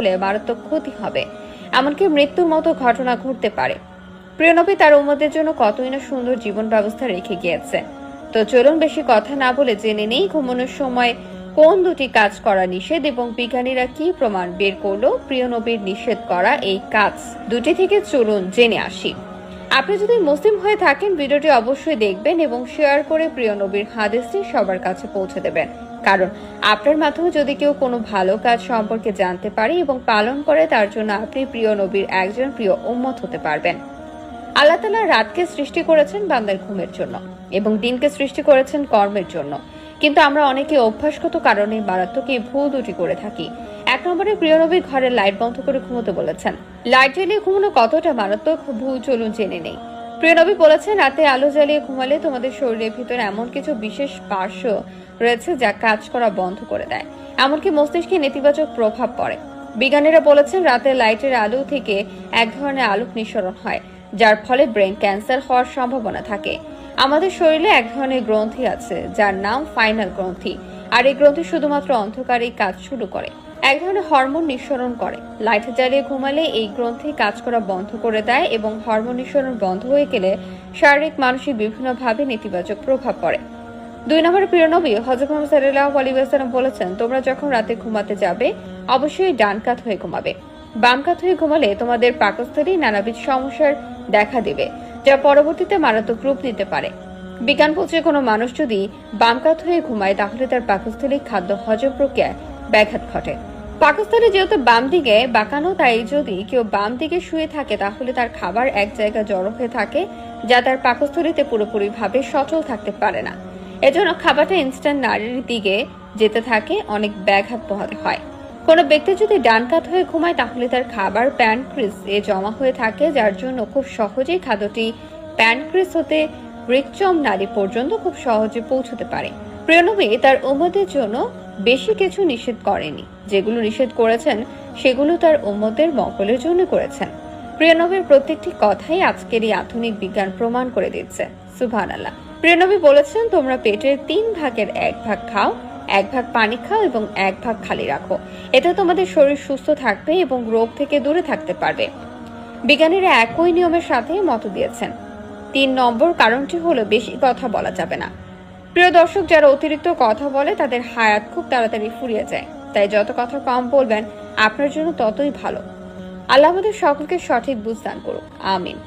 হলে মারাত্মক ক্ষতি হবে, এমনকি মৃত্যুর মতো ঘটনা ঘটতে পারে। প্রিয় নবী তার উম্মতের জন্য কতই না সুন্দর জীবন ব্যবস্থা রেখে গিয়েছে। তো চলুন বেশি কথা না বলে জেনে নেই ঘুমানোর সময় কোন দুটি কাজ করা নিষেধ এবং বিজ্ঞানীরা কি প্রমাণ বের করলো প্রিয় নবীর নিষেধ করা এই কাজ দুটি থেকে। চলুন জেনে আসি। আপনি যদি মুসলিম হয়ে থাকেন ভিডিওটি অবশ্যই দেখবেন এবং শেয়ার করে প্রিয় নবীর হাদিসটি সবার কাছে পৌঁছে দেবেন, কারণ আপনার মাধ্যমে যদি কেউ কোনো ভালো কাজ সম্পর্কে জানতে পারে এবং পালন করে তার জন্য আপনি প্রিয় নবীর একজন প্রিয় উম্মত হতে পারবেন। আল্লাহ তাআলা রাতকে সৃষ্টি করেছেন বান্দার ঘুমের জন্য এবং দিনকে সৃষ্টি করেছেন কর্মের জন্য, কিন্তু আমরা অনেকে অভ্যাসগত কারণে মারাত্মক এই ভুল দুটি করে থাকি। 1 নম্বরে প্রিয় নবীর ঘরের লাইট বন্ধ করে ঘুমোতে বলেছেন। লাইট জ্বালিয়ে ঘুমানো কতটা মারাত্মক ভুল চলুন জেনে নেই। প্রিয় নবী বলেছেন, রাতে আলো জ্বালিয়ে ঘুমালে তোমাদের শরীরের ভিতরে এমন কিছু বিশেষ পার্শ্ব রয়েছে যা কাজ করা বন্ধ করে দেয়, এমনকি মস্তিষ্কে নেতিবাচক প্রভাব পড়ে। বিজ্ঞানীরা বলেছেন, রাতে লাইটের আলো থেকে এক ধরনের আলোক নিঃসরণ হয়, যার ফলে ব্রেন ক্যান্সার হওয়ার সম্ভাবনা থাকে। আমাদের শরীরে এক ধরনের গ্রন্থি আছে যার নাম ফাইনাল গ্রন্থি, আর এই গ্রন্থি শুধুমাত্র অন্ধকারেই কাজ শুরু করে, এক ধরনের হরমোন নিঃসরণ করে। লাইট জ্বালিয়ে ঘুমালে এই গ্রন্থি কাজ করা বন্ধ করে দেয় এবং হরমোন নিঃসরণ বন্ধ হয়ে গেলে শারীরিক মানসিক বিভিন্নভাবে নেতিবাচক প্রভাব পড়ে। 2 নম্বরে প্রিয় নবী হযরত মুহাম্মদ সাল্লাল্লাহু আলাইহি ওয়াসাল্লাম বলেছেন, তোমরা যখন রাতে ঘুমাতে যাবে অবশ্যই ডান কাত হয়ে ঘুমাবে। বাম কাত হয়ে ঘুমালে তোমাদের পাকস্থলী নানাবিধ সমস্যার দেখা দেবে, যা পরবর্তীতে মারাত্মক রূপ নিতে পারে। বিজ্ঞান বলছে, কোনো মানুষ যদি বাম কাত হয়ে ঘুমায় তাহলে তার পাকস্থলী খাদ্য হজম প্রক্রিয়ায় ব্যাঘাত ঘটে। পাকস্থলী যেহেতু বাম দিকে বাঁকানো, তাই যদি কেউ বাম দিকে শুয়ে থাকে তাহলে তার খাবার এক জায়গায় জড়ো হয়ে থাকে, যা তার পাকস্থলীতে পুরোপুরিভাবে সচল থাকতে পারে না। এজন্য খাবারটা ইনস্ট্যান্ট নারীর দিকে যেতে থাকে, অনেক ব্যাঘাত পোহাতে হয়। কোনো ব্যক্তি যদি ডান কাত হয়ে ঘুমায় তাহলে তার খাবার প্যানক্রিয়াসে জমা হয়ে থাকে, যার জন্য খুব সহজেই খাদ্যটি প্যানক্রিয়াস হতে বৃক্কম নালী পর্যন্ত খুব সহজে পৌঁছতে পারে। প্রিয় নবী তার উম্মতের জন্য বেশি কিছু নিষেধ করেনি, যেগুলো নিষেধ করেছেন সেগুলো তার উম্মতের মঙ্গলের জন্য করেছেন। প্রিয় নবীর প্রত্যেকটি কথাই আজকের এই আধুনিক বিজ্ঞান প্রমাণ করে দিচ্ছে। সুবহানাল্লাহ। প্রিয় নবী বলেছেন, তোমরা পেটের 3 ভাগের 1 ভাগ খাও, 1 ভাগ পানি খাও এবং 1 ভাগ খালি রাখো। এতে তোমাদের শরীর সুস্থ থাকবে এবং রোগ থেকে দূরে থাকতে পারবে। বিজ্ঞানীরা একই নিয়মের সাথে মত দিয়েছেন। 3 নম্বর কারণটি হলো বেশি কথা বলা যাবে না। প্রিয় দর্শক, যারা অতিরিক্ত কথা বলে তাদের হায়াত খুব তাড়াতাড়ি ফুরিয়ে যায়, তাই যত কথা কম বলবেন আপনার জন্য ততই ভালো। আল্লাহ আমাদের সকলকে সঠিক বুঝ দান করুক, আমিন।